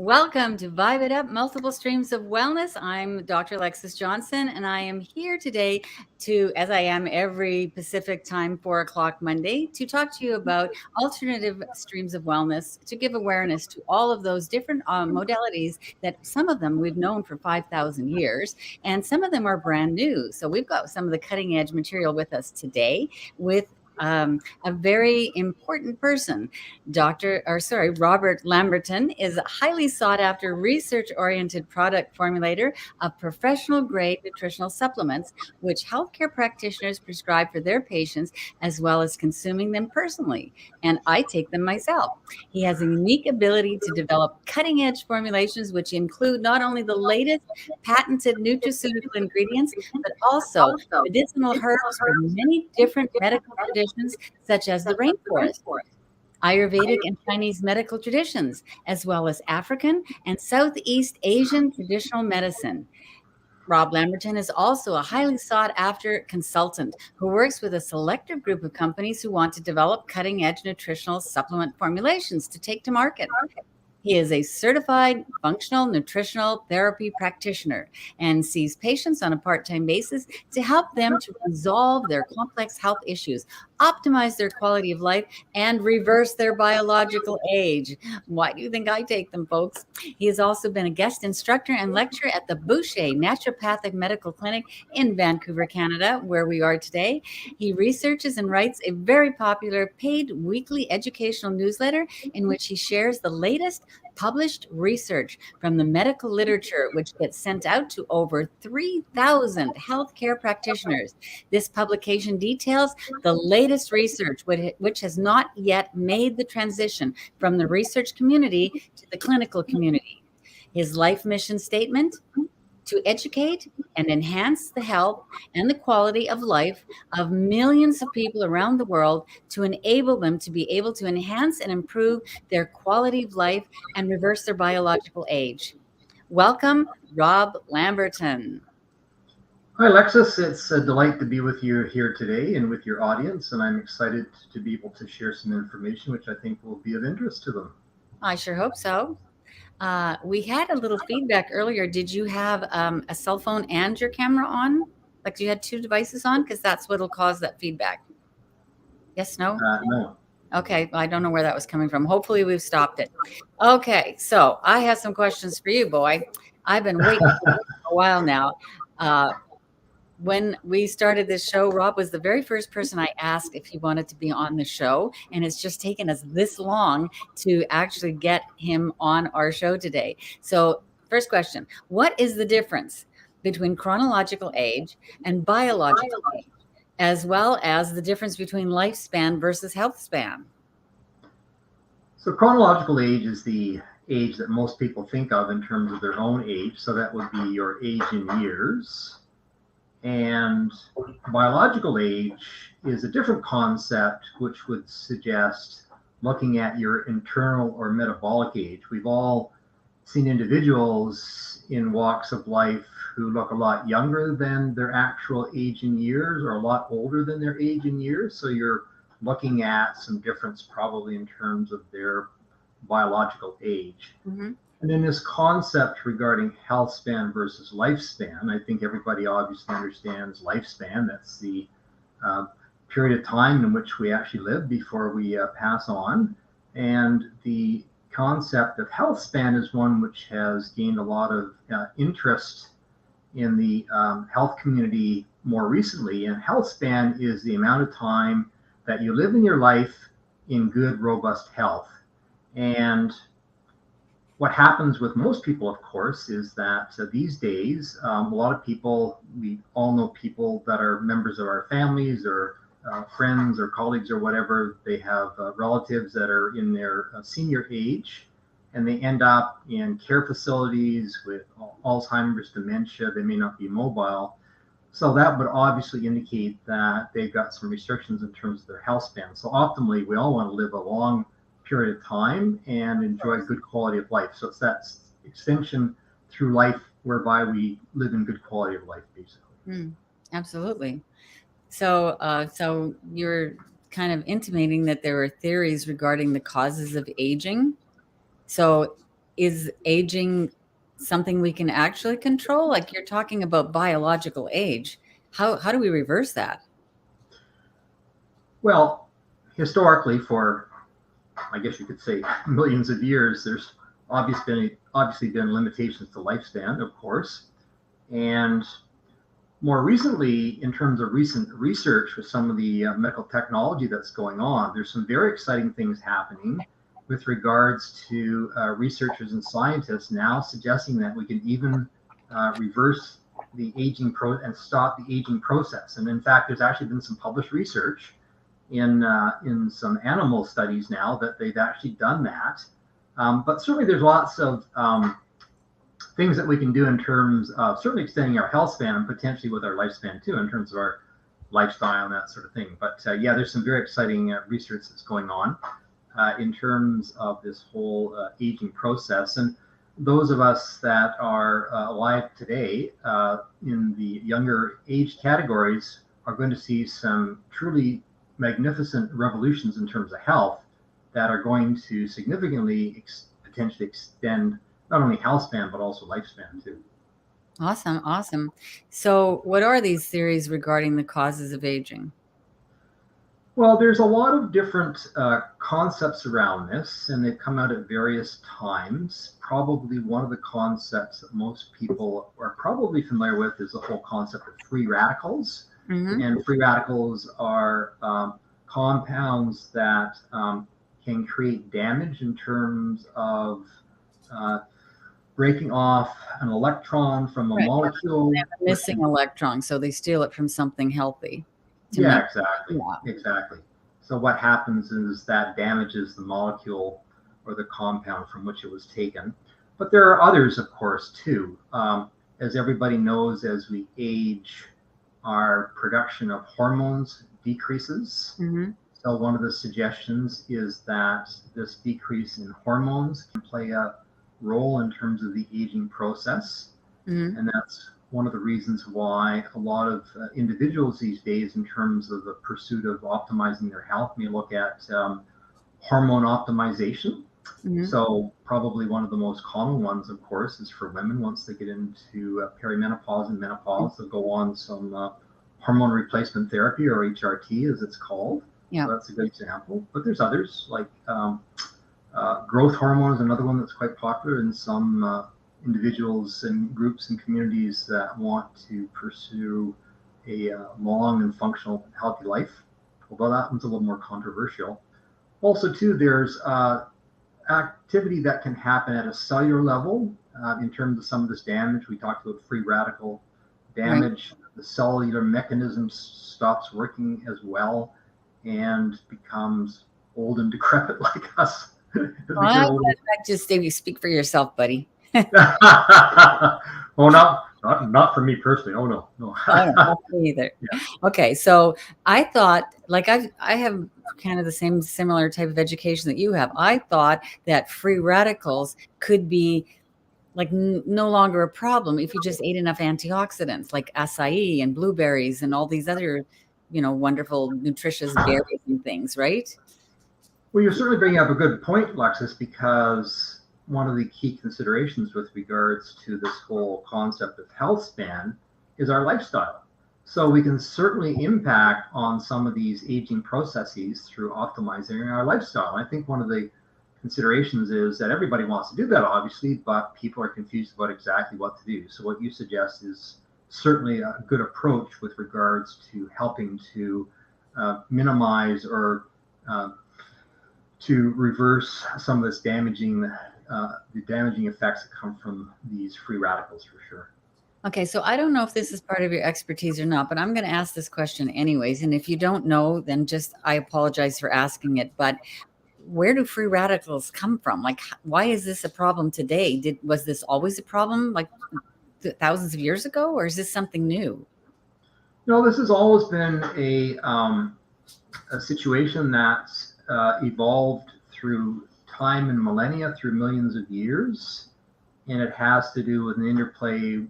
Welcome to Vibe It Up, Multiple Streams of Wellness. I'm Dr. Lexis Johnson, and I am here today to, as I am every Pacific time, 4 o'clock Monday, to talk to you about alternative streams of wellness, to give awareness to all of those different modalities that some of them we've known for 5,000 years, and some of them are brand new. So we've got some of the cutting edge material with us today with a very important person. Robert Lamberton is a highly sought after research oriented product formulator of professional grade nutritional supplements, which healthcare practitioners prescribe for their patients as well as consuming them personally. And I take them myself. He has a unique ability to develop cutting edge formulations, which include not only the latest patented nutraceutical ingredients, but also medicinal herbs from many different medical traditions, such as the rainforest, Ayurvedic and Chinese medical traditions, as well as African and Southeast Asian traditional medicine. Rob Lamberton is also a highly sought after consultant who works with a selective group of companies who want to develop cutting edge nutritional supplement formulations to take to market. He is a certified functional nutritional therapy practitioner and sees patients on a part-time basis to help them to resolve their complex health issues, optimize their quality of life, and reverse their biological age. Why do you think I take them, folks? He has also been a guest instructor and lecturer at the Boucher Naturopathic Medical Clinic in Vancouver, Canada, where we are today. He researches and writes a very popular paid weekly educational newsletter in which he shares the latest published research from the medical literature, which gets sent out to over 3,000 healthcare practitioners. This publication details the latest research, which has not yet made the transition from the research community to the clinical community. His life mission statement: to educate and enhance the health and the quality of life of millions of people around the world, to enable them to be able to enhance and improve their quality of life and reverse their biological age. Welcome, Rob Lamberton. Hi, Lexis. It's a delight to be with you here today and with your audience, and I'm excited to be able to share some information which I think will be of interest to them. I sure hope so. We had a little feedback earlier. Did you have a cell phone and your camera on? Like you had two devices on? Because that's what'll cause that feedback. Yes, no? No. Okay, well, I don't know where that was coming from. Hopefully we've stopped it. Okay, so I have some questions for you, boy. I've been waiting for a while now. When we started this show, Rob was the very first person I asked if he wanted to be on the show. And it's just taken us this long to actually get him on our show today. So, first question: what is the difference between chronological age and biological age, as well as the difference between lifespan versus health span? So chronological age is the age that most people think of in terms of their own age. So that would be your age in years. And biological age is a different concept, which would suggest looking at your internal or metabolic age. We've all seen individuals in walks of life who look a lot younger than their actual age in years, or a lot older than their age in years. So you're looking at some difference probably in terms of their biological age. Mm-hmm. And then this concept regarding health span versus lifespan, I think everybody obviously understands lifespan. That's the period of time in which we actually live before we pass on. And the concept of health span is one which has gained a lot of interest in the health community more recently. And health span is the amount of time that you live in your life in good, robust health. And what happens with most people, of course, is that these days, a lot of people, we all know people that are members of our families or friends or colleagues or whatever. They have relatives that are in their senior age, and they end up in care facilities with Alzheimer's, dementia. They may not be mobile. So that would obviously indicate that they've got some restrictions in terms of their health span. So optimally, we all want to live a long period of time and enjoy good quality of life. So it's that extension through life whereby we live in good quality of life, basically. Absolutely. So you're kind of intimating that there are theories regarding the causes of aging. So is aging something we can actually control? Like you're talking about biological age. How do we reverse that? Well, historically, for I guess you could say millions of years, there's obviously been limitations to lifespan, of course, and more recently, in terms of recent research with some of the medical technology that's going on, there's some very exciting things happening with regards to researchers and scientists now suggesting that we can even reverse the aging and stop the aging process. And in fact, there's actually been some published research in some animal studies now that they've actually done that. But certainly, there's lots of things that we can do in terms of certainly extending our health span and potentially with our lifespan too, in terms of our lifestyle and that sort of thing. But yeah, there's some very exciting research that's going on in terms of this whole aging process. And those of us that are alive today in the younger age categories are going to see some truly magnificent revolutions in terms of health that are going to significantly potentially extend not only health span, but also lifespan too. Awesome. Awesome. So what are these theories regarding the causes of aging? Well, there's a lot of different concepts around this, and they've come out at various times. Probably one of the concepts that most people are probably familiar with is the whole concept of free radicals. Mm-hmm. And free radicals are compounds that can create damage in terms of breaking off an electron from a molecule. They have a missing electron, so they steal it from something healthy. Yeah, exactly. So what happens is that damages the molecule or the compound from which it was taken. But there are others, of course, too. As everybody knows, as we age, our production of hormones decreases. Mm-hmm. So one of the suggestions is that this decrease in hormones can play a role in terms of the aging process. Mm-hmm. And that's one of the reasons why a lot of individuals these days, in terms of the pursuit of optimizing their health, may look at hormone optimization. Mm-hmm. So probably one of the most common ones, of course, is for women. Once they get into perimenopause and menopause, they'll go on some hormone replacement therapy, or HRT as it's called. Yeah. So that's a good example. But there's others, like growth hormone is another one that's quite popular in some individuals and groups and communities that want to pursue a long and functional, healthy life, although that one's a little more controversial. Also, too, there's activity that can happen at a cellular level in terms of some of this damage. We talked about free radical damage. Right. The cellular mechanism stops working as well and becomes old and decrepit like us. Well, just if you speak for yourself, buddy. Oh, not for me personally. Oh no. Not me either. Yeah. Okay, so I thought, like I have kind of the same similar type of education that you have. I thought that free radicals could be like no longer a problem if you just ate enough antioxidants, like acai and blueberries and all these other, wonderful nutritious berries and things, right? Well, you're certainly bringing up a good point, Lexis, because one of the key considerations with regards to this whole concept of health span is our lifestyle. So we can certainly impact on some of these aging processes through optimizing our lifestyle. I think one of the considerations is that everybody wants to do that, obviously, but people are confused about exactly what to do. So what you suggest is certainly a good approach with regards to helping to minimize or to reverse some of this the damaging effects that come from these free radicals, for sure. Okay, so I don't know if this is part of your expertise or not, but I'm going to ask this question anyways. And if you don't know, then I apologize for asking it. But where do free radicals come from? Like, why is this a problem today? Was this always a problem like thousands of years ago, or is this something new? No, this has always been a situation that's evolved through time and millennia, through millions of years, and it has to do with an interplay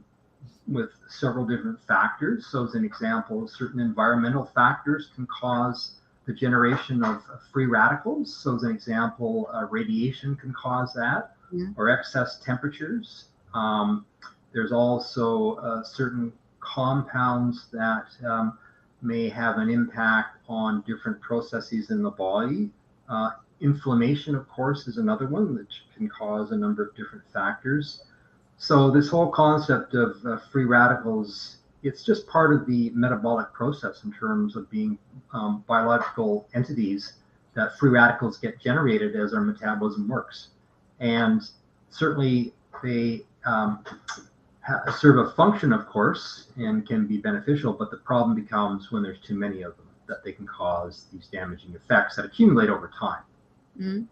with several different factors. So as an example, certain environmental factors can cause the generation of free radicals. So as an example, radiation can cause that, or excess temperatures. There's also certain compounds that may have an impact on different processes in the body. Inflammation, of course, is another one that can cause a number of different factors. So this whole concept of free radicals, it's just part of the metabolic process in terms of being biological entities, that free radicals get generated as our metabolism works. And certainly they serve a function, of course, and can be beneficial, but the problem becomes when there's too many of them, that they can cause these damaging effects that accumulate over time. Mm-hmm.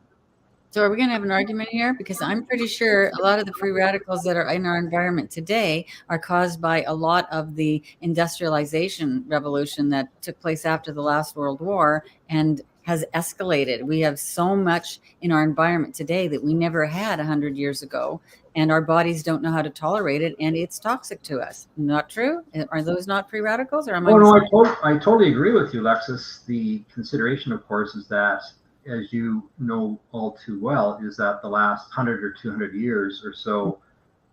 So are we going to have an argument here? Because I'm pretty sure a lot of the free radicals that are in our environment today are caused by a lot of the industrialization revolution that took place after the last World War and has escalated. We have so much in our environment today that we never had 100 years ago, and our bodies don't know how to tolerate it, and it's toxic to us. Not true? Are those not free radicals, or am I? Oh, no, I totally agree with you, Lexis. The consideration, of course, is that, as you know all too well, is that the last 100 or 200 years or so,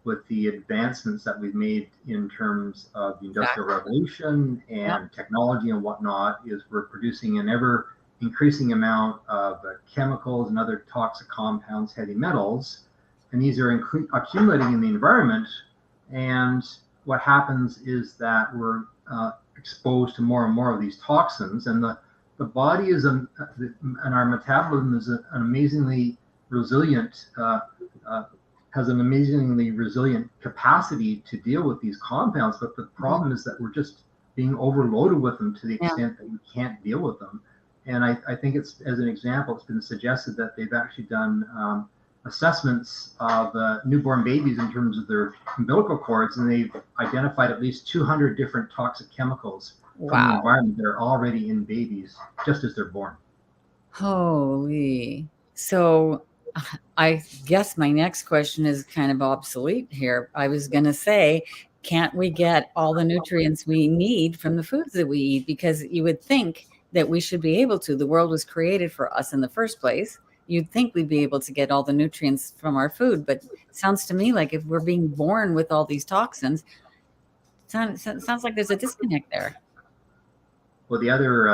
with the advancements that we've made in terms of the Industrial Revolution and technology and whatnot, is we're producing an ever increasing amount of chemicals and other toxic compounds, heavy metals, and these are accumulating in the environment. And what happens is that we're exposed to more and more of these toxins, and the body is and our metabolism is an amazingly resilient, has an amazingly resilient capacity to deal with these compounds. But the problem is that we're just being overloaded with them to the extent that we can't deal with them. And I think it's, as an example, it's been suggested that they've actually done assessments of newborn babies in terms of their umbilical cords, and they've identified at least 200 different toxic chemicals from the environment that are already in babies just as they're born. Holy. So I guess my next question is kind of obsolete here. I was going to say, can't we get all the nutrients we need from the foods that we eat? Because you would think that we should be able to. The world was created for us in the first place. You'd think we'd be able to get all the nutrients from our food, but it sounds to me like if we're being born with all these toxins, it sounds like there's a disconnect there. Well, the other,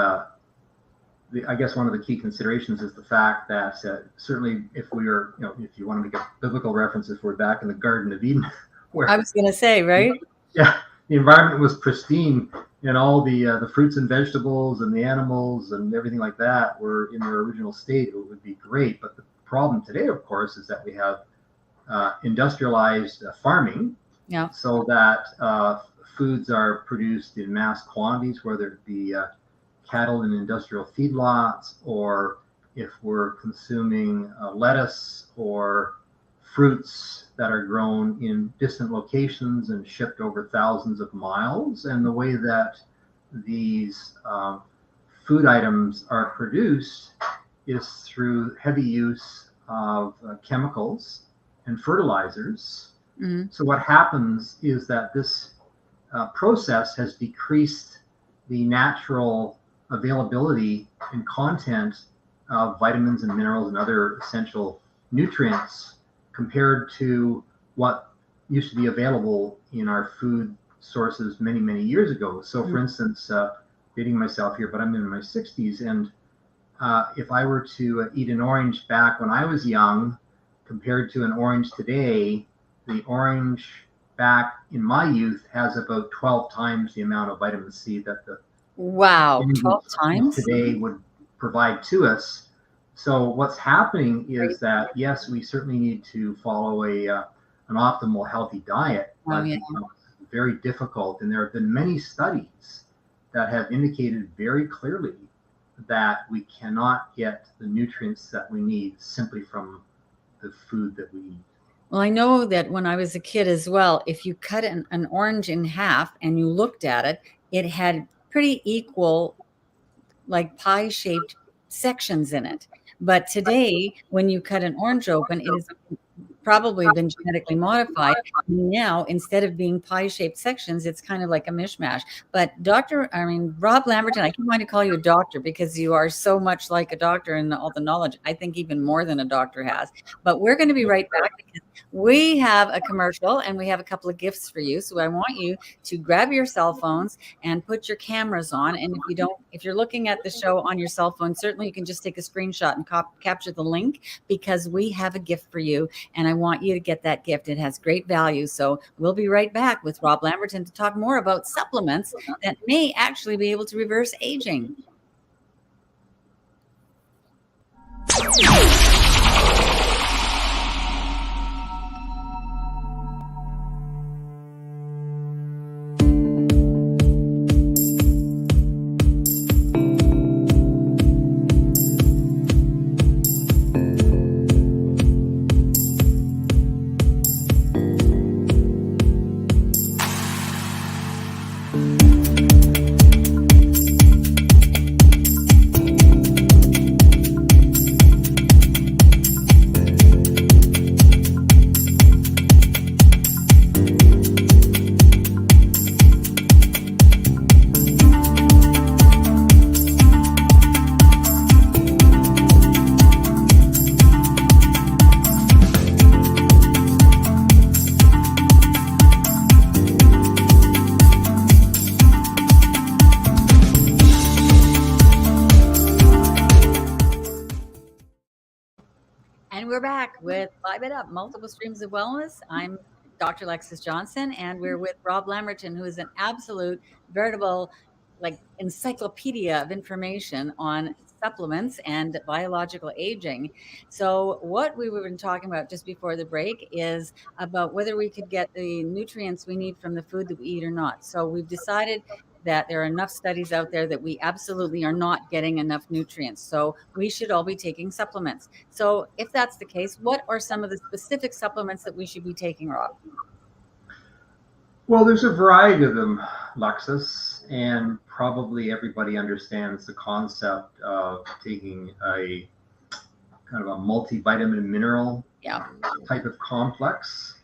I guess one of the key considerations is the fact that certainly if we are, if you want to make a biblical reference, if we're back in the Garden of Eden, where I was going to say, right? Yeah, the environment was pristine, and all the fruits and vegetables and the animals and everything like that were in their original state, it would be great. But the problem today, of course, is that we have industrialized farming, so that foods are produced in mass quantities, whether it be cattle in industrial feedlots, or if we're consuming lettuce or fruits that are grown in distant locations and shipped over thousands of miles. And the way that these food items are produced is through heavy use of chemicals and fertilizers. Mm-hmm. So what happens is that this process has decreased the natural availability and content of vitamins and minerals and other essential nutrients compared to what used to be available in our food sources many, many years ago. So for instance, dating myself here, but I'm in my 60s, and if I were to eat an orange back when I was young compared to an orange today, the orange back in my youth has about 12 times the amount of vitamin C that the 12 times today would provide to us. So what's happening is that, yes, we certainly need to follow an optimal healthy diet, but it's very difficult. And there have been many studies that have indicated very clearly that we cannot get the nutrients that we need simply from the food that we eat. Well, I know that when I was a kid as well, if you cut an orange in half and you looked at it, it had pretty equal, like pie-shaped sections in it. But today, when you cut an orange open, it is probably been genetically modified. Now, instead of being pie-shaped sections, it's kind of like a mishmash. But Rob Lamberton, I keep wanting to call you a doctor because you are so much like a doctor and all the knowledge. I think even more than a doctor has. But we're going to be right back because we have a commercial and we have a couple of gifts for you. So I want you to grab your cell phones and put your cameras on. And if you're looking at the show on your cell phone, certainly you can just take a screenshot and capture the link, because we have a gift for you. And I want you to get that gift. It has great value. So we'll be right back with Rob Lamberton to talk more about supplements that may actually be able to reverse aging. And we're back with Vibe It Up, Multiple Streams of Wellness. I'm Dr. Lexis Johnson, and we're with Rob Lamberton, who is an absolute, veritable, like encyclopedia of information on supplements and biological aging. So what we were talking about just before the break is about whether we could get the nutrients we need from the food that we eat or not. So we've decided that there are enough studies out there that we absolutely are not getting enough nutrients. So we should all be taking supplements. So if that's the case, what are some of the specific supplements that we should be taking, Rob? Well, there's a variety of them, Lexis, and probably everybody understands the concept of taking a kind of a multivitamin mineral type of complex,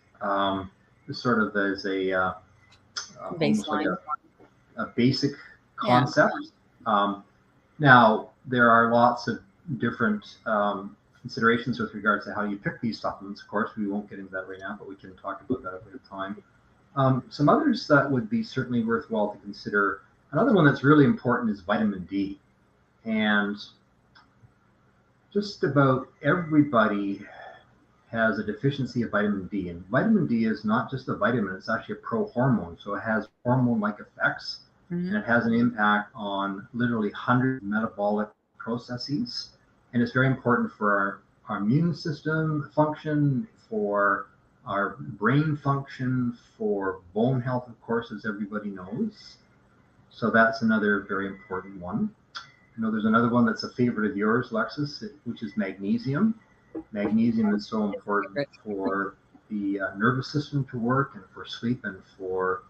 sort of as a baseline. A basic concept. Now, there are lots of different considerations with regards to how you pick these supplements. Of course, we won't get into that right now, but we can talk about that at a time. Some others that would be certainly worthwhile to consider. Another one that's really important is vitamin D. And just about everybody has a deficiency of vitamin D. And vitamin D is not just a vitamin, it's actually a prohormone. So it has hormone-like effects. And it has an impact on literally hundreds of metabolic processes. And it's very important for our immune system function, for our brain function, for bone health, of course, as everybody knows. So that's another very important one. I know there's another one that's a favorite of yours, Lexis, which is magnesium. Magnesium is so important for the nervous system to work and for sleep and for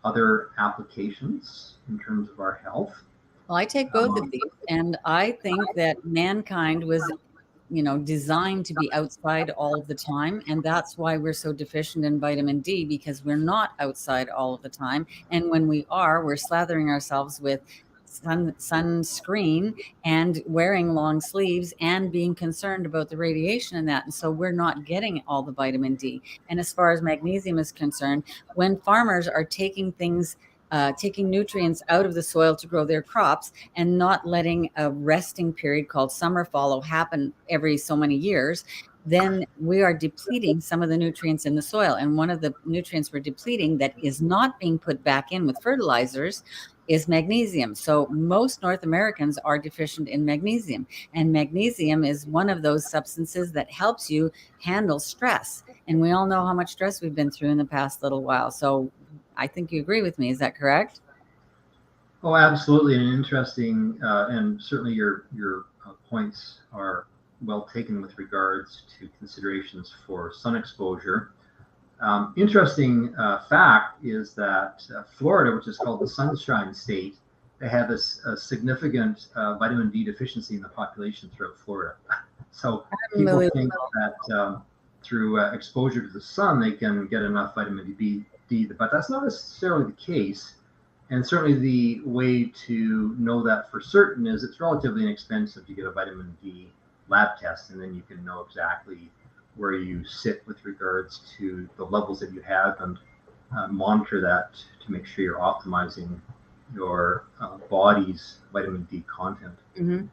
other applications in terms of our health. Well, I take both of these, and I think that mankind was, designed to be outside all of the time, and that's why we're so deficient in vitamin D, because we're not outside all of the time, and when we are, we're slathering ourselves with sunscreen and wearing long sleeves and being concerned about the radiation in that. And so we're not getting all the vitamin D. And as far as magnesium is concerned, when farmers are taking nutrients out of the soil to grow their crops and not letting a resting period called summer fallow happen every so many years, then we are depleting some of the nutrients in the soil. And one of the nutrients we're depleting that is not being put back in with fertilizers is magnesium. So most North Americans are deficient in magnesium, and magnesium is one of those substances that helps you handle stress. And we all know how much stress we've been through in the past little while. So I think you agree with me. Is that correct? Oh, absolutely. And interesting, and certainly your points are well taken with regards to considerations for sun exposure. Interesting fact is that Florida, which is called the Sunshine State, they have a significant vitamin D deficiency in the population throughout Florida. So people think that through exposure to the sun, they can get enough vitamin D, but that's not necessarily the case. And certainly the way to know that for certain is it's relatively inexpensive to get a vitamin D lab test, and then you can know exactly where you sit with regards to the levels that you have, and monitor that to make sure you're optimizing your body's vitamin D content. Mm-hmm.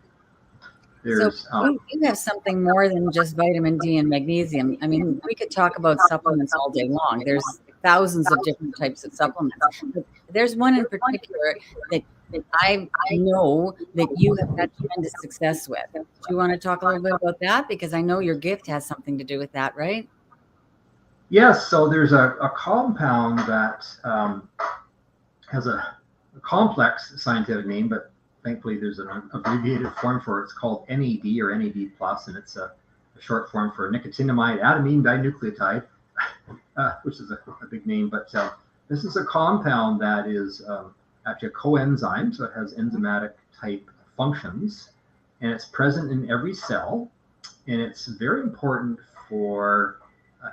There's So you have something more than just vitamin D and magnesium. I mean, we could talk about supplements all day long. There's thousands of different types of supplements. But there's one in particular that I know that you have had tremendous success with. Do you want to talk a little bit about that? Because I know your gift has something to do with that, right? Yes, so there's a compound that has a complex scientific name, but thankfully there's an abbreviated form for it. It's called NAD or NAD+, and it's a short form for nicotinamide adenine dinucleotide, which is a big name. But this is a compound that is actually a coenzyme, so it has enzymatic type functions, and it's present in every cell, and it's very important for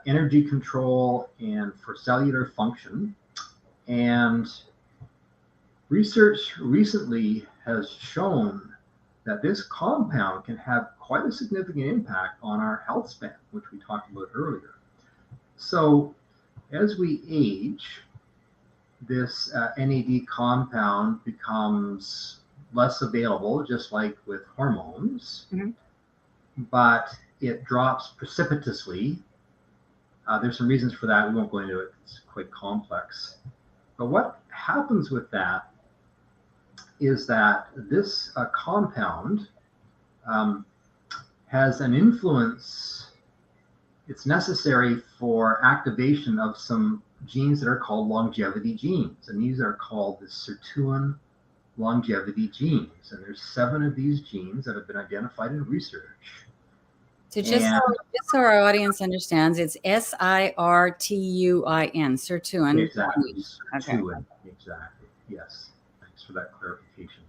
energy control and for cellular function. And research recently has shown that this compound can have quite a significant impact on our health span, which we talked about earlier. So as we age, this NAD compound becomes less available, just like with hormones, but it drops precipitously. There's some reasons for that. We won't go into it. It's quite complex. But what happens with that is that this compound has an influence. It's necessary for activation of some genes that are called longevity genes. And these are called the sirtuin longevity genes. And there's 7 of these genes that have been identified in research. So just so our audience understands, it's SIRTUIN, sirtuin. Exactly. Sirtuin. Exactly. Yes. Thanks for that clarification.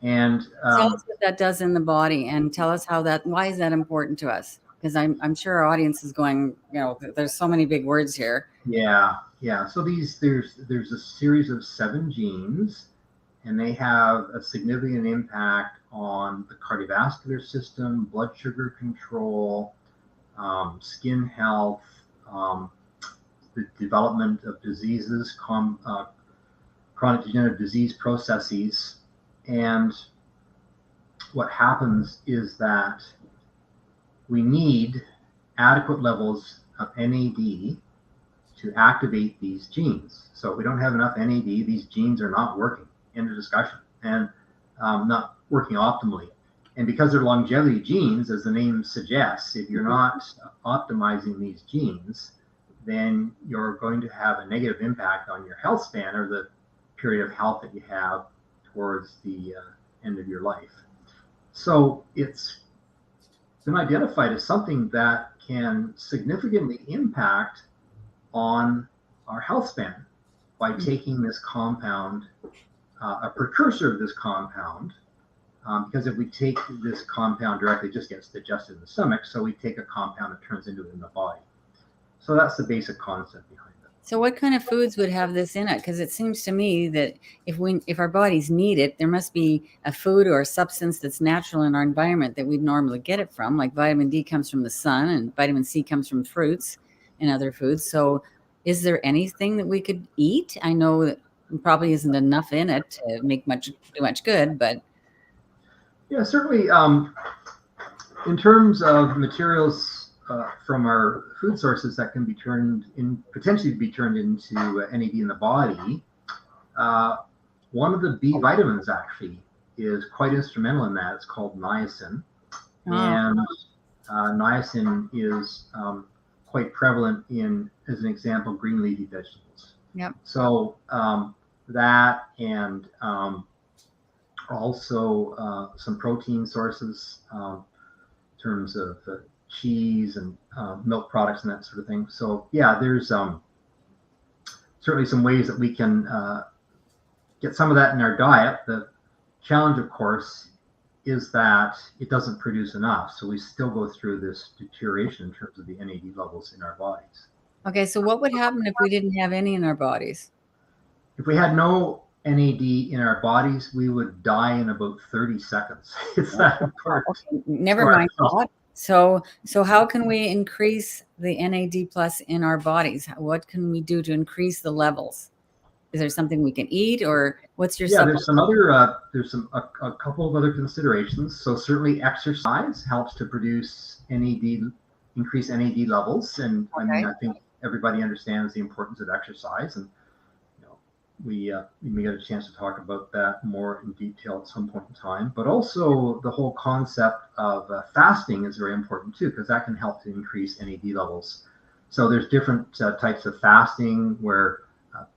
And tell us what that does in the body, and tell us why is that important to us? Because I'm sure our audience is going, there's so many big words here. Yeah. So there's a series of 7 genes, and they have a significant impact on the cardiovascular system, blood sugar control, skin health, the development of diseases, chronic degenerative disease processes. And what happens is that we need adequate levels of NAD to activate these genes. So if we don't have enough NAD, these genes are not working. End of discussion. And not working optimally. And because they're longevity genes, as the name suggests, if you're not optimizing these genes, then you're going to have a negative impact on your health span, or the period of health that you have towards the end of your life. So it's been identified as something that can significantly impact on our health span by taking this compound, a precursor of this compound, because if we take this compound directly, it just gets digested in the stomach. So we take a compound that turns into it in the body. So that's the basic concept behind it. So what kind of foods would have this in it? Because it seems to me that if our bodies need it, there must be a food or a substance that's natural in our environment that we'd normally get it from. Like vitamin D comes from the sun, and vitamin C comes from fruits and other foods. So is there anything that we could eat? I know that probably isn't enough in it to make too much good, but yeah, certainly. In terms of materials from our food sources that can be potentially be turned into NAD in the body, one of the B vitamins actually is quite instrumental in that. It's called niacin, and niacin is quite prevalent in, as an example, green leafy vegetables. Yep. So that, and also some protein sources in terms of cheese and milk products and that sort of thing. So yeah, there's certainly some ways that we can get some of that in our diet. The challenge, of course, is that it doesn't produce enough. So we still go through this deterioration in terms of the NAD levels in our bodies. Okay, so what would happen if we didn't have any in our bodies? If we had no NAD in our bodies, we would die in about 30 seconds. It's that important. Okay, never mind that. So how can we increase the NAD plus in our bodies? What can we do to increase the levels? Is there something we can eat, or what's your there's some other a couple of other considerations. So certainly exercise helps to produce NAD, increase NAD levels, and I mean, I think everybody understands the importance of exercise, and we may get a chance to talk about that more in detail at some point in time. But also the whole concept of fasting is very important too, because that can help to increase NAD levels. So there's different types of fasting where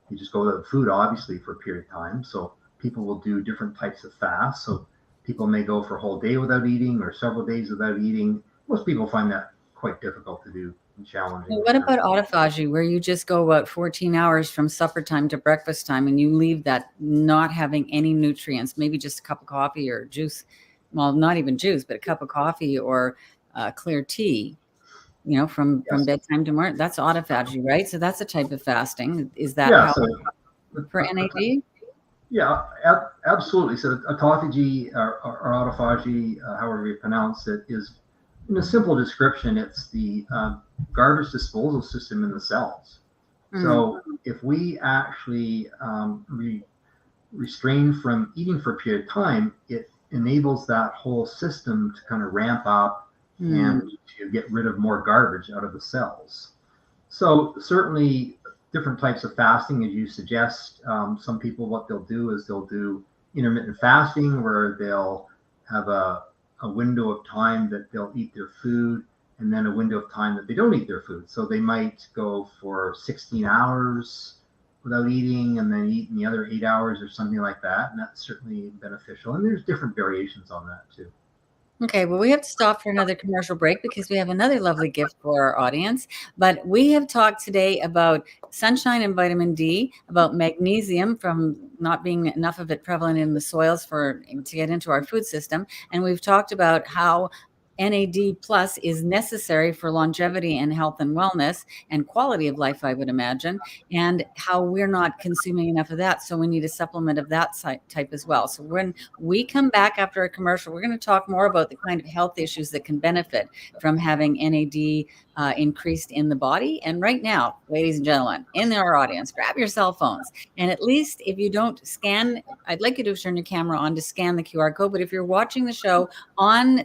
you just go without food, obviously, for a period of time. So people will do different types of fasts. So people may go for a whole day without eating or several days without eating. Most people find that quite difficult to do and challenging. Well, what about autophagy, where you just go about 14 hours from supper time to breakfast time and you leave that not having any nutrients, maybe just a cup of coffee or juice? Well, not even juice, but a cup of coffee or clear tea. From bedtime to morning. That's autophagy, right? So that's a type of fasting. Is that for NAD? Yeah, absolutely. So autophagy or autophagy, however you pronounce it, is, in a simple description, it's the garbage disposal system in the cells. So if we actually restrain from eating for a period of time, it enables that whole system to kind of ramp up and to get rid of more garbage out of the cells. So certainly different types of fasting, as you suggest. Some people, what they'll do is they'll do intermittent fasting, where they'll have a window of time that they'll eat their food, and then a window of time that they don't eat their food. So they might go for 16 hours without eating and then eat in the other 8 hours or something like that. And that's certainly beneficial. And there's different variations on that too. Okay, well, we have to stop for another commercial break because we have another lovely gift for our audience. But we have talked today about sunshine and vitamin D, about magnesium from not being enough of it prevalent in the soils to get into our food system. And we've talked about how NAD plus is necessary for longevity and health and wellness and quality of life, I would imagine, and how we're not consuming enough of that. So we need a supplement of that type as well. So when we come back after a commercial, we're going to talk more about the kind of health issues that can benefit from having NAD increased in the body. And right now, ladies and gentlemen, in our audience, grab your cell phones. And at least if you don't scan, I'd like you to turn your camera on to scan the QR code. But if you're watching the show on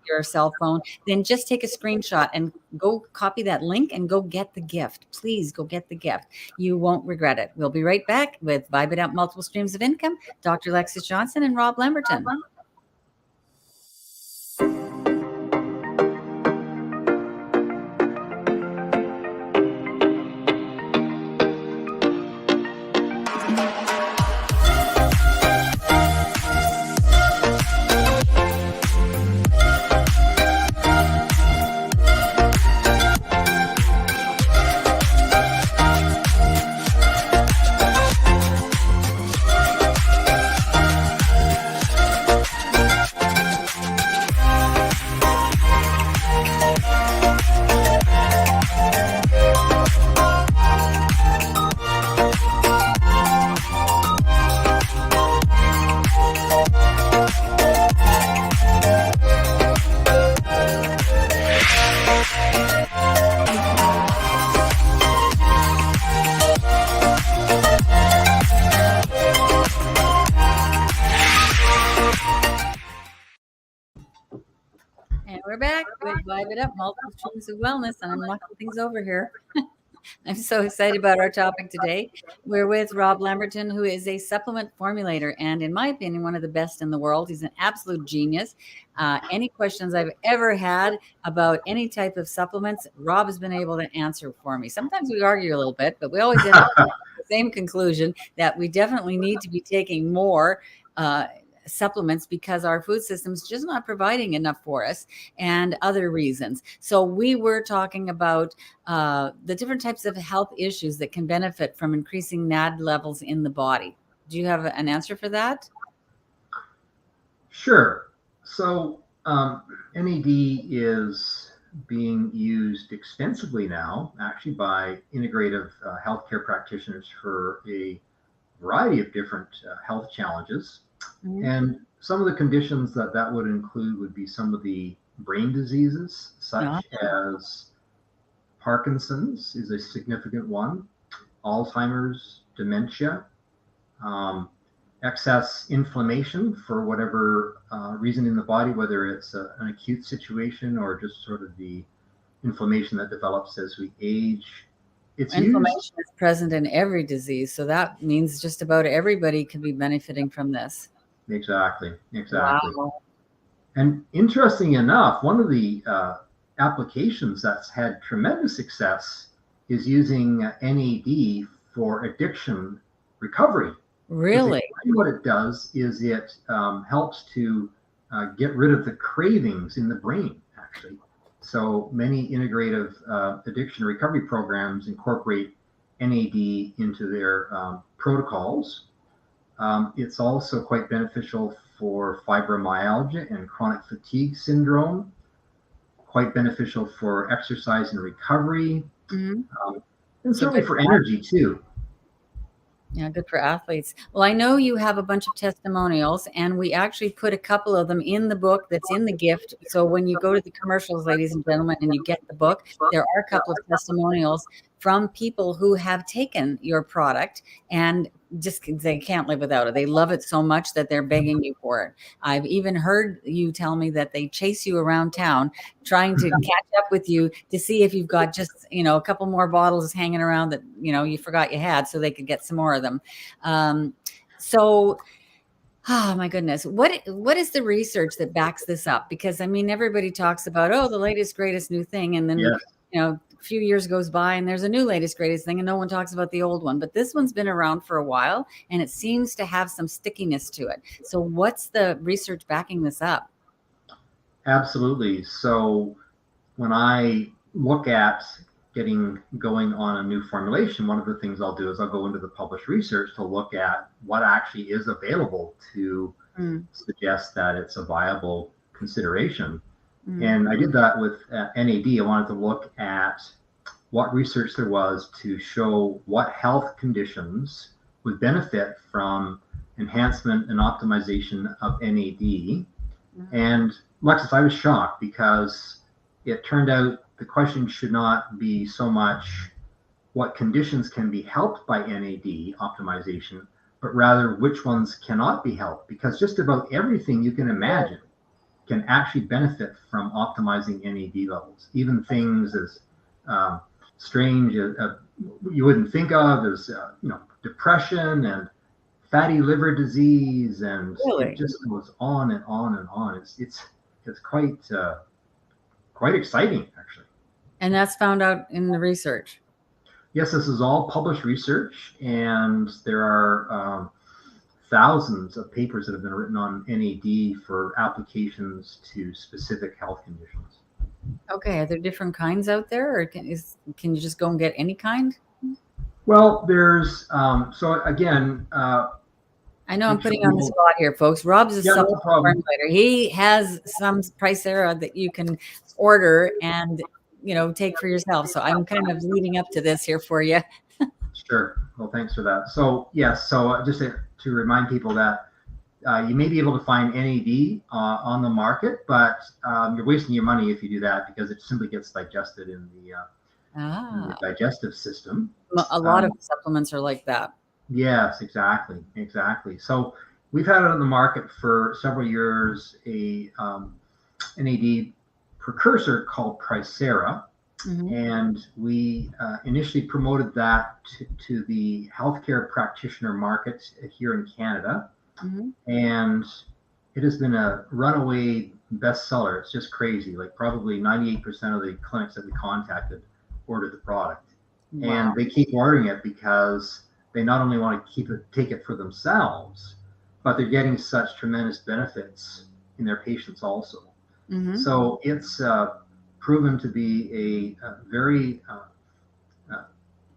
your cell phone, then just take a screenshot and go copy that link and go get the gift. Please go get the gift. You won't regret it. We'll be right back with Vibe It Up Multiple Streams of Income, Dr. Lexis Johnson and Rob Lamberton. And we're back with Vibe It Up, Multiple Streams of Wellness, and I'm knocking things over here. I'm so excited about our topic today. We're with Rob Lamberton, who is a supplement formulator and, in my opinion, one of the best in the world. He's an absolute genius. Any questions I've ever had about any type of supplements, Rob has been able to answer for me. Sometimes we argue a little bit, but we always end up with the same conclusion that we definitely need to be taking more supplements because our food system's just not providing enough for us, and other reasons. So we were talking about the different types of health issues that can benefit from increasing NAD levels in the body. Do you have an answer for that? Sure. So NAD is being used extensively now, actually by integrative healthcare practitioners for a variety of different health challenges. Mhm. And some of the conditions that would include would be some of the brain diseases, Yeah. such as Parkinson's is a significant one, Alzheimer's, dementia, um, excess inflammation for whatever reason in the body, whether it's an acute situation or just sort of the inflammation that develops as we age. It's used Inflammation is present in every disease, so that means just about everybody could be benefiting from this. exactly. Wow. And interesting enough, one of the applications that's had tremendous success is using NAD for addiction recovery. Because Really? what it does is it helps to get rid of the cravings in the brain, actually. So many integrative addiction recovery programs incorporate NAD into their protocols. It's also quite beneficial for fibromyalgia and chronic fatigue syndrome, quite beneficial for exercise and recovery, Hmm. um, and So certainly good for for energy too. Yeah, good for athletes. Well, I know you have a bunch of testimonials, and we actually put a couple of them in the book that's in the gift. So when you go to the commercials, ladies and gentlemen, and you get the book, there are a couple of testimonials from people who have taken your product and just they can't live without it. They love it so much that they're begging you for it. I've even heard you tell me that they chase you around town trying to catch up with you to see if you've got just a couple more bottles hanging around that you forgot you had, so they could get some more of them. So oh my goodness, what is the research that backs this up? Because I mean, everybody talks about, oh, the latest greatest new thing, and then Yes. a few years goes by and there's a new latest greatest thing and no one talks about the old one. But this one's been around for a while and it seems to have some stickiness to it. So what's the research backing this up? Absolutely. So when I look at getting going on a new formulation, one of the things I'll do is I'll go into the published research to look at what actually is available to Mm, suggest that it's a viable consideration. mm, And I did that with NAD. I wanted to look at what research there was to show what health conditions would benefit from enhancement and optimization of NAD. mm. And Lexis, I was shocked because it turned out the question should not be so much what conditions can be helped by NAD optimization, but rather which ones cannot be helped, because just about everything you can imagine can actually benefit from optimizing NAD levels. Even things as um, strange as you wouldn't think of as depression and fatty liver disease, and it Really? just goes on and on and on. It's quite exciting, actually. And that's found out in the research. Yes, this is all published research, and there are thousands of papers that have been written on NAD for applications to specific health conditions. Okay, are there different kinds out there, or can you just go and get any kind? Well, there's so again, I know I'm make sure putting you on the people. spot here, folks. Rob's a Yeah, no supplement problem. formulator. He has some Pricera that you can order and take for yourself. So I'm kind of leading up to this here for you. Sure. Well, thanks for that. So yes, so just to remind people that you may be able to find NAD on the market, but you're wasting your money if you do that because it simply gets digested in the Ah, digestive system. a lot of Um, supplements are like that. yes, exactly. So we've had it on the market for several years, a NAD precursor called Pricera, Hmm. and we initially promoted that to the healthcare practitioner market here in Canada, Hmm. and it has been a runaway bestseller. It's just crazy. Like probably 98% of the clinics that we contacted ordered the product, and Wow. they keep ordering it because they not only want to take it for themselves, but they're getting such tremendous benefits in their patients also. Hmm. So it's proven to be a very uh,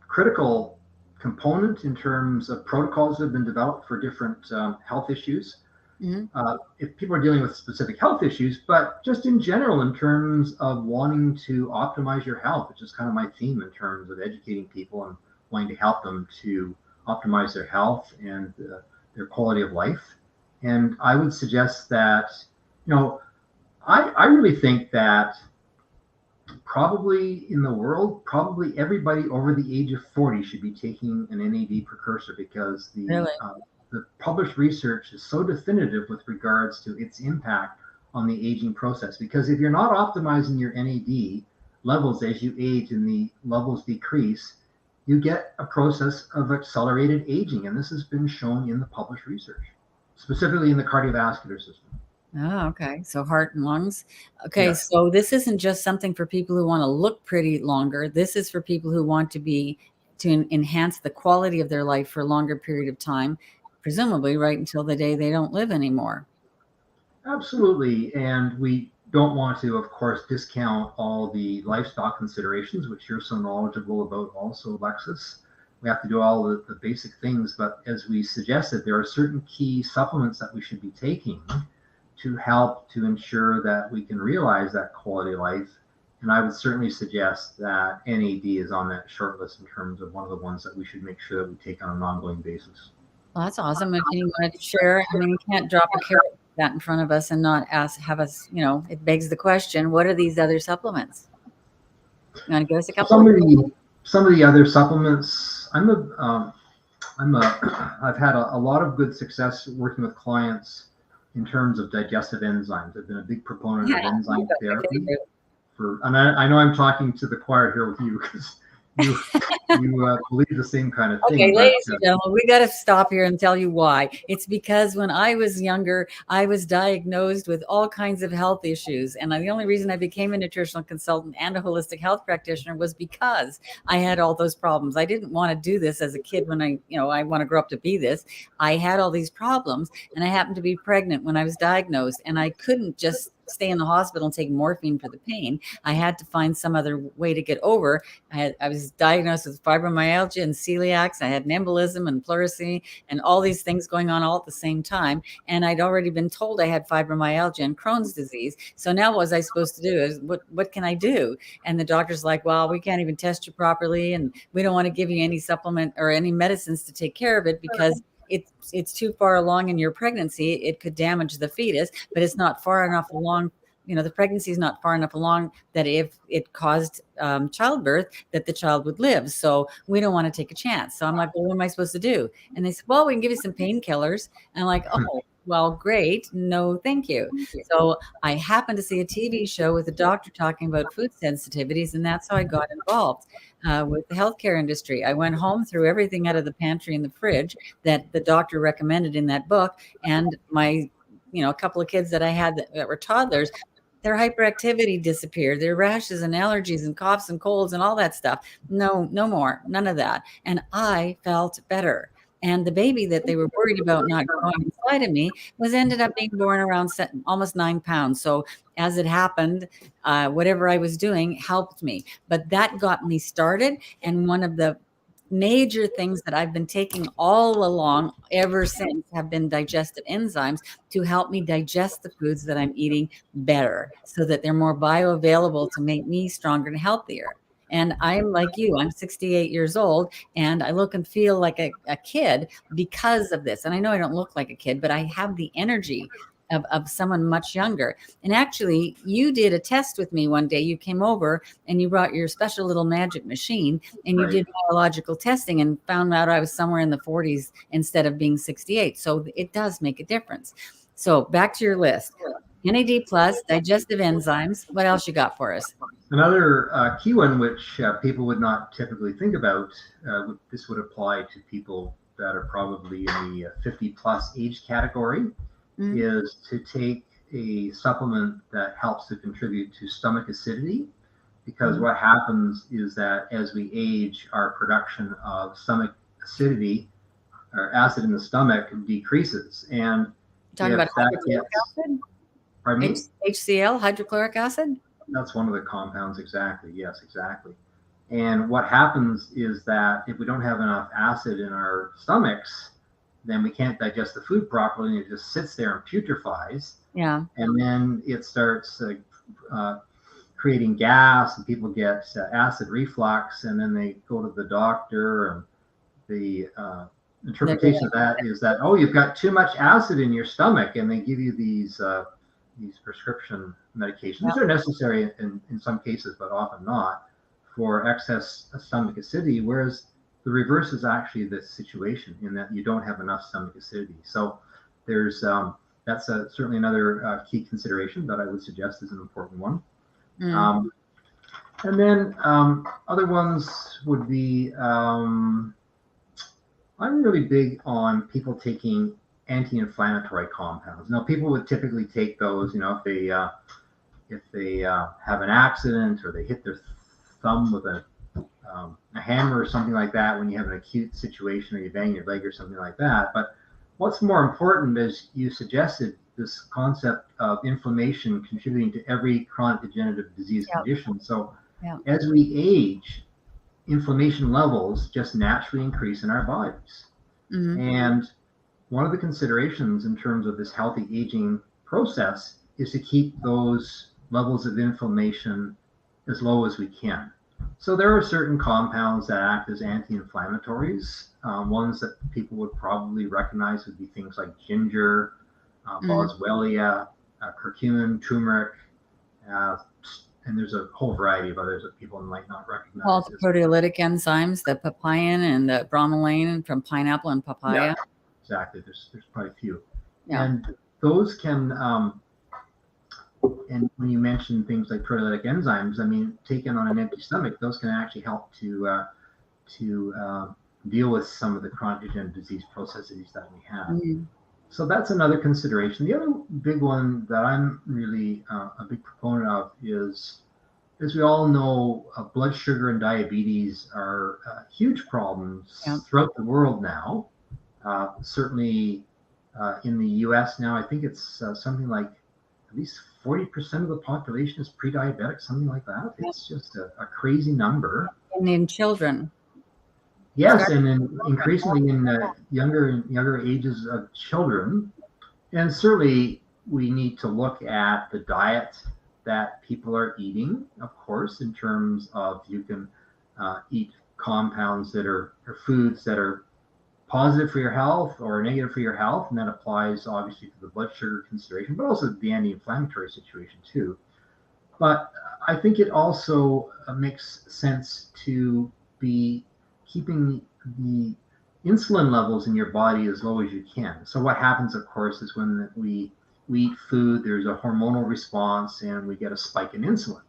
critical component in terms of protocols that have been developed for different health issues. If people are dealing with specific health issues, but just in general, in terms of wanting to optimize your health, which is kind of my theme in terms of educating people and wanting to help them to optimize their health and their quality of life. And I would suggest that, I really think that probably in the world, probably everybody over the age of 40 should be taking an NAD precursor, because Really? the published research is so definitive with regards to its impact on the aging process. Because if you're not optimizing your NAD levels as you age and the levels decrease, you get a process of accelerated aging. And this has been shown in the published research, specifically in the cardiovascular system. Oh, okay. So heart and lungs. Okay. Yes. So this isn't just something for people who want to look pretty longer. This is for people who want to enhance the quality of their life for a longer period of time, presumably right until the day they don't live anymore. Absolutely. And we don't want to, of course, discount all the lifestyle considerations, which you're so knowledgeable about also, Lexis. We have to do all the basic things, but as we suggested, there are certain key supplements that we should be taking to help to ensure that we can realize that quality of life. And I would certainly suggest that NAD is on that short list in terms of one of the ones that we should make sure that we take on an ongoing basis. Well, that's awesome. If you want to share, I mean, you can't drop a carrot like that in front of us and not have us, it begs the question, what are these other supplements? You want to give us a couple? Some of the other supplements, I've had a lot of good success working with clients in terms of digestive enzymes. I've been a big proponent of enzyme therapy. And I know I'm talking to the choir here with you, because you believe the same kind of thing. Okay, ladies and gentlemen, we got to stop here and tell you why. It's because when I was younger, I was diagnosed with all kinds of health issues. And the only reason I became a nutritional consultant and a holistic health practitioner was because I had all those problems. I didn't want to do this as a kid when I want to grow up to be this. I had all these problems, and I happened to be pregnant when I was diagnosed, and I couldn't just stay in the hospital and take morphine for the pain. I had to find some other way to get over. I was diagnosed with fibromyalgia and celiac. I had an embolism and pleurisy and all these things going on all at the same time. And I'd already been told I had fibromyalgia and Crohn's disease. So now what was I supposed to do? Is what can I do? And the doctor's like, well, we can't even test you properly, and we don't want to give you any supplement or any medicines to take care of it, because it's too far along in your pregnancy. It could damage the fetus, but it's not far enough along. The pregnancy is not far enough along that if it caused childbirth, that the child would live. So we don't want to take a chance. So I'm like, well, what am I supposed to do? And they said, well, we can give you some painkillers. And I'm like, oh, well, great. No, thank you. So I happened to see a TV show with a doctor talking about food sensitivities, and that's how I got involved with the healthcare industry. I went home, threw everything out of the pantry and the fridge that the doctor recommended in that book, and my a couple of kids that I had that were toddlers, their hyperactivity disappeared, their rashes and allergies and coughs and colds and all that stuff. No more, none of that. And I felt better. And the baby that they were worried about not growing inside of me ended up being born around almost 9 pounds. So as it happened, whatever I was doing helped me. But that got me started. And one of the major things that I've been taking all along ever since have been digestive enzymes to help me digest the foods that I'm eating better, so that they're more bioavailable to make me stronger and healthier. And I'm like you, I'm 68 years old, and I look and feel like a kid because of this. And I know I don't look like a kid, but I have the energy of someone much younger. And actually, you did a test with me one day. You came over and you brought your special little magic machine, and you did biological testing and found out I was somewhere in the 40s instead of being 68. So it does make a difference. So back to your list. NAD plus, digestive enzymes. What else you got for us? Another key one, which people would not typically think about, this would apply to people that are probably in the 50 plus age category, is to take a supplement that helps to contribute to stomach acidity. Because what happens is that as we age, our production of stomach acidity or acid in the stomach decreases. And talking about hydrochloric acid? Pardon me? HCl, hydrochloric acid? That's one of the compounds, exactly. Yes, exactly. And what happens is that if we don't have enough acid in our stomachs, then we can't digest the food properly, and it just sits there and putrefies. Yeah. And then it starts creating gas, and people get acid reflux, and then they go to the doctor, and the interpretation of that is that, oh, you've got too much acid in your stomach, and they give you these prescription medications. These are necessary in some cases, but often not, for excess stomach acidity, whereas the reverse is actually the situation, in that you don't have enough stomach acidity. So there's that's certainly another key consideration that I would suggest is an important one. And then other ones would be, I'm really big on people taking anti-inflammatory compounds. Now, people would typically take those, if they have an accident, or they hit their thumb with a hammer or something like that, when you have an acute situation, or you bang your leg or something like that. But what's more important, as you suggested, this concept of inflammation contributing to every chronic degenerative disease condition. So as we age, inflammation levels just naturally increase in our bodies. And one of the considerations in terms of this healthy aging process is to keep those levels of inflammation as low as we can. So there are certain compounds that act as anti-inflammatories. Ones that people would probably recognize would be things like ginger, boswellia, curcumin, turmeric, and there's a whole variety of others that people might not recognize. Well, the proteolytic enzymes, the papain and the bromelain from pineapple and papaya. Yeah, exactly. There's quite a few. Yeah. And those can, and when you mention things like proteolytic enzymes, I mean, taken on an empty stomach, those can actually help to deal with some of the chronic degenerative disease processes that we have. So that's another consideration. The other big one that I'm really a big proponent of is, as we all know, blood sugar and diabetes are huge problems throughout the world now. Certainly in the US now, I think it's something like at least 40% of the population is pre-diabetic, something like that. It's just a crazy number. And in children. Yes, and increasingly in younger ages of children. And certainly we need to look at the diet that people are eating, of course, in terms of, you can eat compounds that are, or foods that are positive for your health or negative for your health, and that applies obviously to the blood sugar consideration, but also the anti-inflammatory situation too. But I think it also makes sense to be keeping the insulin levels in your body as low as you can. So what happens, of course, is when we eat food, there's a hormonal response and we get a spike in insulin.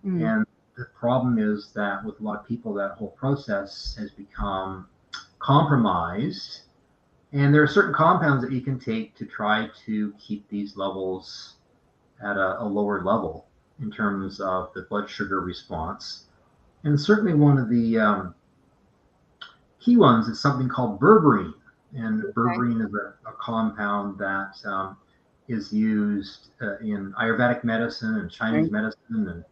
And the problem is that with a lot of people, that whole process has become compromised. And there are certain compounds that you can take to try to keep these levels at a lower level in terms of the blood sugar response. And certainly one of the key ones is something called berberine. And berberine is a compound that is used in Ayurvedic medicine and Chinese medicine, and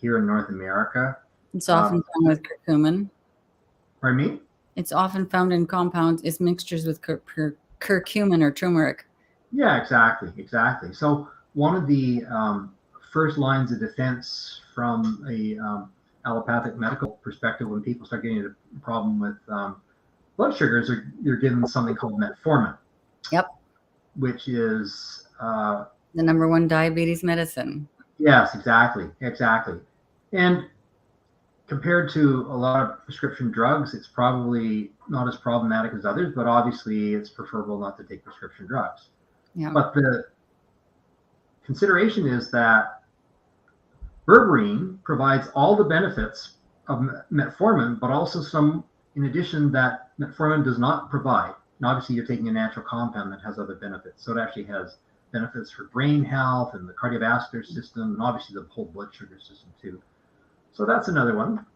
here in North America. It's often found with curcumin. Pardon me? It's often found in compounds, it's mixtures with curcumin or turmeric. Yeah, exactly. So one of the first lines of defense from a allopathic medical perspective, when people start getting a problem with blood sugars, you're given something called metformin. Yep. Which is the number one diabetes medicine. Yes, exactly. And compared to a lot of prescription drugs, it's probably not as problematic as others, but obviously it's preferable not to take prescription drugs. Yeah. But the consideration is that berberine provides all the benefits of metformin, but also some in addition that metformin does not provide. And obviously you're taking a natural compound that has other benefits. So it actually has benefits for brain health and the cardiovascular system, and obviously the whole blood sugar system too. So that's another one.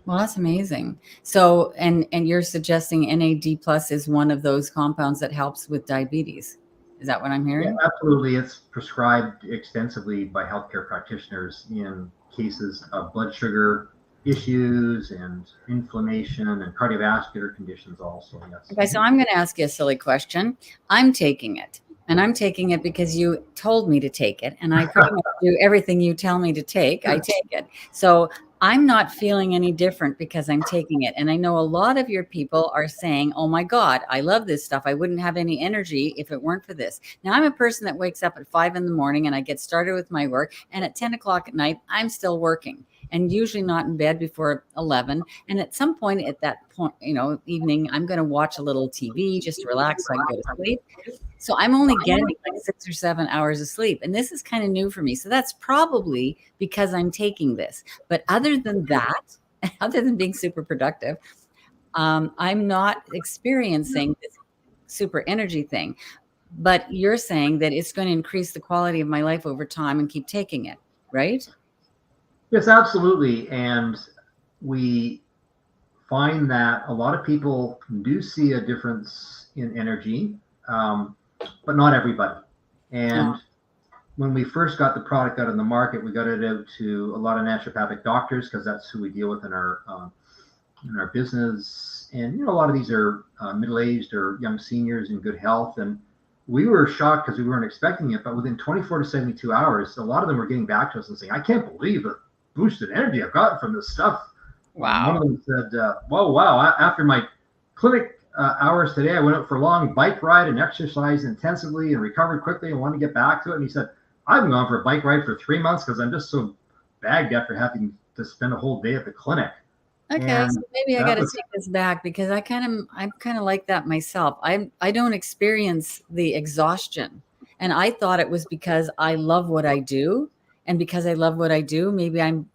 Well, that's amazing. So, and you're suggesting NAD plus is one of those compounds that helps with diabetes. Is that what I'm hearing? Yeah, absolutely. It's prescribed extensively by healthcare practitioners in cases of blood sugar issues and inflammation and cardiovascular conditions also. Yes. Okay, so I'm going to ask you a silly question. I'm taking it, and I'm taking it because you told me to take it, and I pretty much do everything you tell me to take. I take it. So I'm not feeling any different because I'm taking it. And I know a lot of your people are saying, oh my God, I love this stuff. I wouldn't have any energy if it weren't for this. Now, I'm a person that wakes up at 5 in the morning and I get started with my work. And at 10 o'clock at night, I'm still working and usually not in bed before 11. And at some point at that point, evening, I'm going to watch a little TV just to relax so I can go to sleep. So I'm only getting like 6 or 7 hours of sleep. And this is kind of new for me. So that's probably because I'm taking this. But other than that, other than being super productive, I'm not experiencing this super energy thing. But you're saying that it's going to increase the quality of my life over time and keep taking it, right? Yes, absolutely. And we find that a lot of people do see a difference in energy, but not everybody. And when we first got the product out in the market, we got it out to a lot of naturopathic doctors because that's who we deal with in our business. And a lot of these are middle-aged or young seniors in good health. And we were shocked because we weren't expecting it. But within 24 to 72 hours, a lot of them were getting back to us and saying, "I can't believe the boosted energy I've gotten from this stuff." Wow. One of them said, wow, after my clinic hours today, I went out for a long bike ride and exercised intensively and recovered quickly and wanted to get back to it. And he said, I've been going for a bike ride for 3 months because I'm just so bagged after having to spend a whole day at the clinic. Okay, so maybe I got to take this back because I'm kind of like that myself. I don't experience the exhaustion, and I thought it was because I love what I do. And because I love what I do, maybe I'm,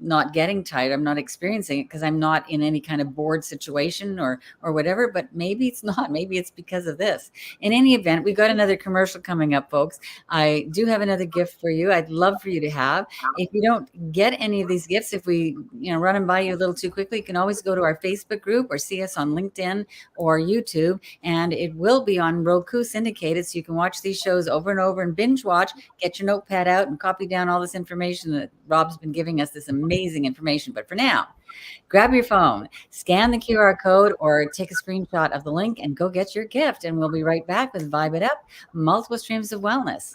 not getting tired. I'm not experiencing it because I'm not in any kind of bored situation or whatever. But maybe it's not. Maybe it's because of this. In any event, we've got another commercial coming up, folks. I do have another gift for you. I'd love for you to have. If you don't get any of these gifts, if we, run them by you a little too quickly, you can always go to our Facebook group or see us on LinkedIn or YouTube, and it will be on Roku syndicated, so you can watch these shows over and over and binge watch. Get your notepad out and copy down all this information that Rob's been giving us, this amazing information. But for now, grab your phone, scan the QR code, or take a screenshot of the link and go get your gift. And we'll be right back with Vibe It Up, Multiple Streams of Wellness.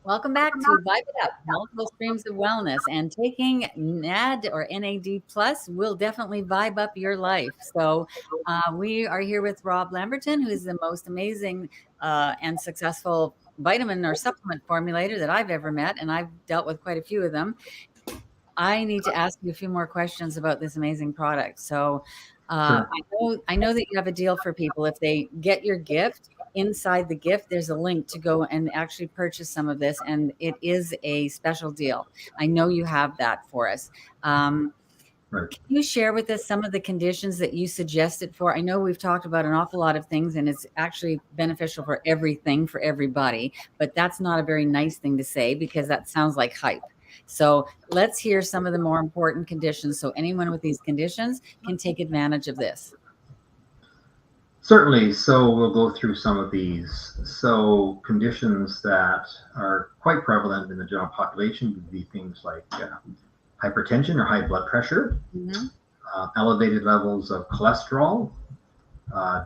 Welcome back to Vibe It Up, Multiple Streams of Wellness. And taking NAD or NAD Plus will definitely vibe up your life. So we are here with Rob Lamberton, who is the most amazing and successful vitamin or supplement formulator that I've ever met. And I've dealt with quite a few of them. I need to ask you a few more questions about this amazing product. So Sure. I know that you have a deal for people. If they get your gift, inside the gift, there's a link to go and actually purchase some of this. And it is a special deal. I know you have that for us. Right. Can you share with us some of the conditions that you suggested for? I know we've talked about an awful lot of things, and it's actually beneficial for everything, for everybody. But that's not a very nice thing to say because that sounds like hype. So let's hear some of the more important conditions so anyone with these conditions can take advantage of this. Certainly. So we'll go through some of these. So conditions that are quite prevalent in the general population would be things like hypertension or high blood pressure, elevated levels of cholesterol,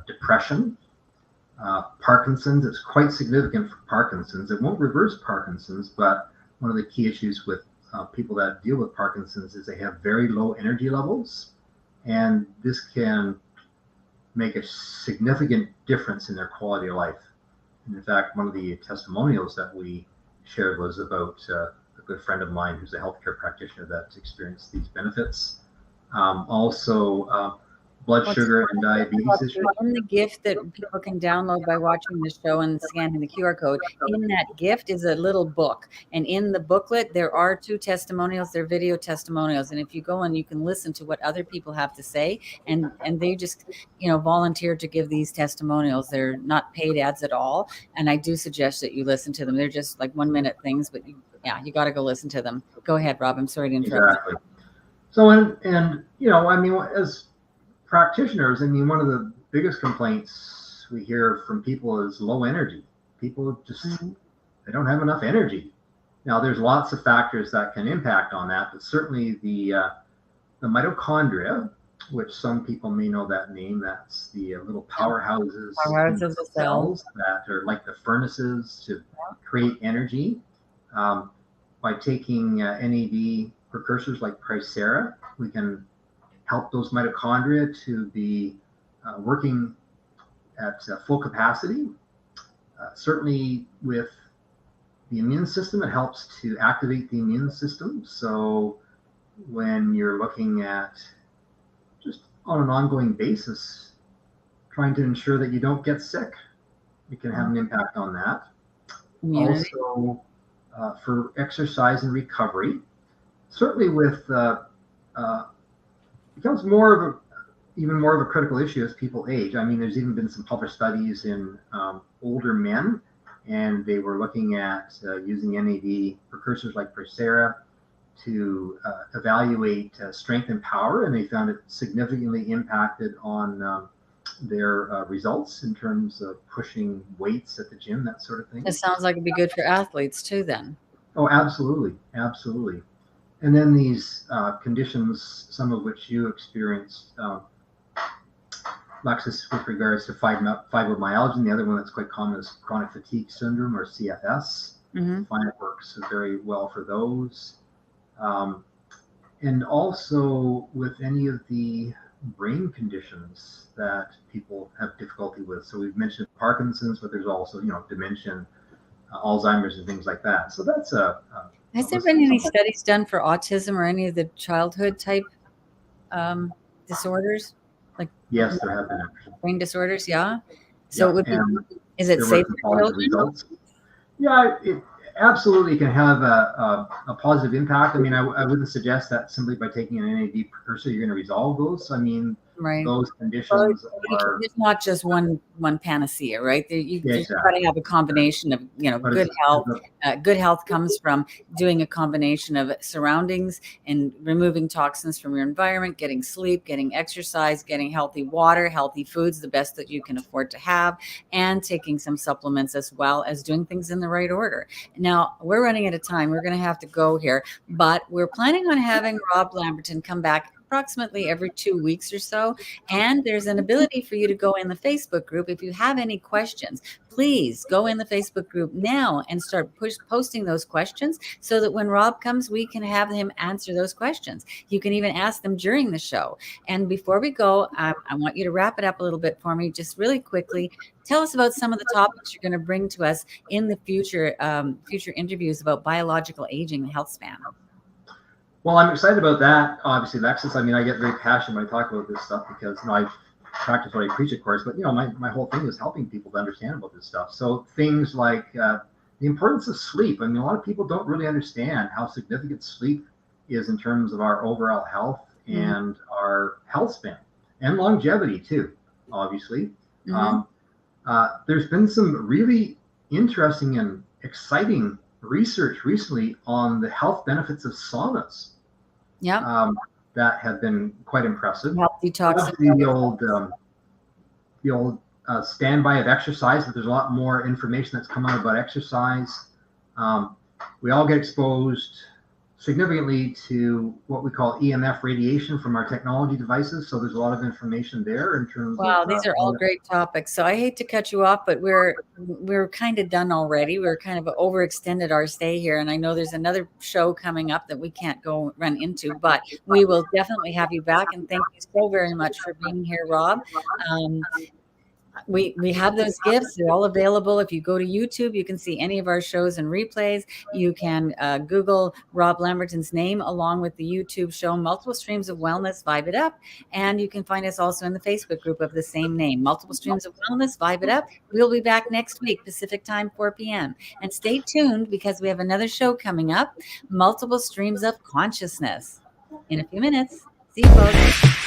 depression, Parkinson's. It's quite significant for Parkinson's. It won't reverse Parkinson's, but one of the key issues with people that deal with Parkinson's is they have very low energy levels, and this can make a significant difference in their quality of life. And in fact, one of the testimonials that we shared was about a good friend of mine who's a healthcare practitioner that's experienced these benefits. Also, blood sugar and diabetes issues. In the gift that people can download by watching the show and scanning the QR code, in that gift is a little book. And in the booklet, there are 2 testimonials. They're video testimonials. And if you go and you can listen to what other people have to say, and they just, volunteer to give these testimonials. They're not paid ads at all. And I do suggest that you listen to them. They're just like 1-minute things, but you got to go listen to them. Go ahead, Rob. I'm sorry to interrupt. Exactly. So, as practitioners, one of the biggest complaints we hear from people is low energy. People just, they don't have enough energy. Now, there's lots of factors that can impact on that, but certainly the mitochondria, which some people may know that name, that's the little powerhouses in the cells that are like the furnaces to create energy. By taking NAD precursors like Pricera, we can help those mitochondria to be working at full capacity. Certainly with the immune system, it helps to activate the immune system. So when you're looking at just on an ongoing basis, trying to ensure that you don't get sick, it can have an impact on that. Immunity. Also, for exercise and recovery, certainly with becomes even more of a critical issue as people age. There's even been some published studies in older men, and they were looking at using NAD precursors like Pricera to evaluate strength and power, and they found it significantly impacted on their results in terms of pushing weights at the gym, that sort of thing. It sounds like it'd be good for athletes too, then. Oh, absolutely. And then these conditions, some of which you experienced, Lexis, with regards to fibromyalgia, and the other one that's quite common is chronic fatigue syndrome, or CFS. I find it works very well for those. And also with any of the brain conditions that people have difficulty with. So we've mentioned Parkinson's, but there's also, dementia, Alzheimer's, and things like that. So that's Has there been any studies done for autism or any of the childhood type disorders? Yes, there have been actually. Brain disorders, yeah. So it would be, is it safe for children? Results. Yeah, it absolutely can have a positive impact. I wouldn't suggest that simply by taking an NAD precursor you're going to resolve those. Right. Those conditions are. It's not just one panacea, right? You've Exactly. got to have a combination of good health. Good health comes from doing a combination of surroundings and removing toxins from your environment, getting sleep, getting exercise, getting healthy water, healthy foods, the best that you can afford to have, and taking some supplements, as well as doing things in the right order. Now, we're running out of time. We're going to have to go here, but we're planning on having Rob Lamberton come back approximately every 2 weeks or so. And there's an ability for you to go in the Facebook group. If you have any questions, please go in the Facebook group now and start posting those questions so that when Rob comes, we can have him answer those questions. You can even ask them during the show. And before we go, I want you to wrap it up a little bit for me, just really quickly. Tell us about some of the topics you're going to bring to us in the future interviews about biological aging and health span. Well, I'm excited about that. Obviously, Lexis. I get very passionate when I talk about this stuff because I practice what I preach, of course. But my whole thing is helping people to understand about this stuff. So things like the importance of sleep. A lot of people don't really understand how significant sleep is in terms of our overall health and our health span and longevity too. Obviously, there's been some really interesting and exciting research recently on the health benefits of saunas. Yeah, that have been quite impressive. Help detox. The old standby of exercise, but there's a lot more information that's come out about exercise. We all get exposed significantly to what we call EMF radiation from our technology devices. So there's a lot of information there in terms of. Wow, these are all great topics. So I hate to cut you off, but we're kind of done already. We're kind of overextended our stay here, and I know there's another show coming up that we can't go run into, but we will definitely have you back. And thank you so very much for being here, Rob. We have those gifts. They're all available. If you go to YouTube, you can see any of our shows and replays. You can Google Rob Lamberton's name along with the YouTube show Multiple Streams of Wellness, Vibe It Up. And you can find us also in the Facebook group of the same name, Multiple Streams of Wellness, Vibe It Up. We'll be back next week, Pacific time, 4 p.m. And stay tuned because we have another show coming up, Multiple Streams of Consciousness, in a few minutes. See you, folks.